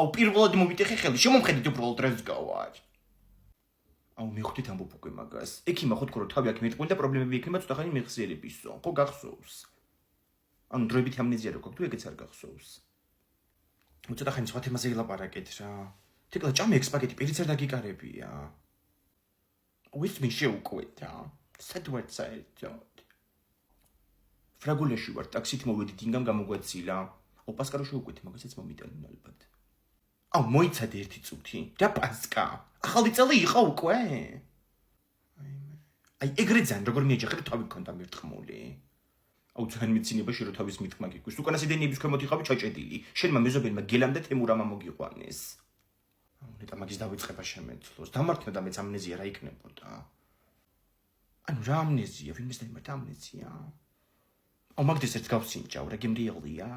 აუ პირველად მომიტეხე ხელი, შემომხედეთ უბრალოდ რას გავარ. აუ მივხვდით ამბობ უკვე მაგას. ექიმა ხო თქო რომ თავი აქ მეტყვი და პრობლემები ექნება ცოტახანი მეხსიერებისო. ხო გახსოვს. ანუ დროებით ამნეზია რო გაქვს თუ ეგეც არ გახსოვს. ცოტახანი სხვა თემაზე ელაპარაკეთ რა. თეკლა ჭამე ექს პაკეტი პირიც არ დაგიკარებია. ვის მინ შეუკვეთ რა. სად ვარ საერთოდ. ფრაგულეში ვარ, ტაქსით მოვედი დინგამ გამოგვეცილა. აუ პასკარო შეუკვეთ მაგასაც მომიტანენ ალბათ. აუ მოიცადე ერთი წუთი. რა პასკა? ახალი წელი იყო უკვე? აი ეგრე ძალიან როგორ მიეჯახებ თავი გქონდა მერტყმული. აუ ძალიან მეცინება რომ თავის მithმა გიგვის. უკანასე დენიების ქვემოთ იყავი ჩაჭედილი. შენმა მეზობელმა გელამ და თემურამა მოგიყვანეს. აუ ნეტა მაგის დავიწყება შემეძლოს. დამარცხნა და მეც ამნეზია რა იქნებოდა. ანუ რა ამნეზია, ვინმეს დაიმართა ამნეზია? აუ მაგდეს ერთ გავსინჯავ, რა გემრიელია.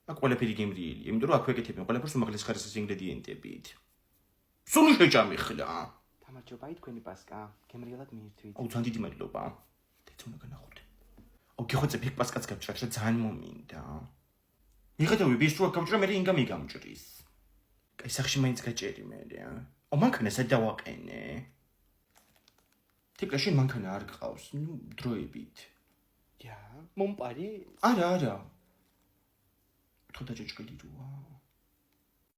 აქ ყველაფერი გემრიელია, იმიტომ რომ აქ ვეკეთებენ ყველაფერს უმაღლეს ხარისხის ინგრედიენტებით. სულ შეჭამი ხლა. გამარჯობა, თქვენი პასკა. გემრიელად მიირთვით. აუ ძალიან დიდი მადლობა. დეცონა განახოთ. აუ გიხოცებ ეგ პასკაც გავჭრათ, რა ძალიან მომინდა. მიხედავი ბისტრო გავჭრა მე ინგა მიგამჭრის. კაი სახში მაინც გაჭერი მე რა. აუ მანქანა სად დავაყენე? თეკლა შენ მანქანა არ გყავს, ნუ დროებით. Ja, მომპარი? არა. თოდა ჭეჭკელი როა.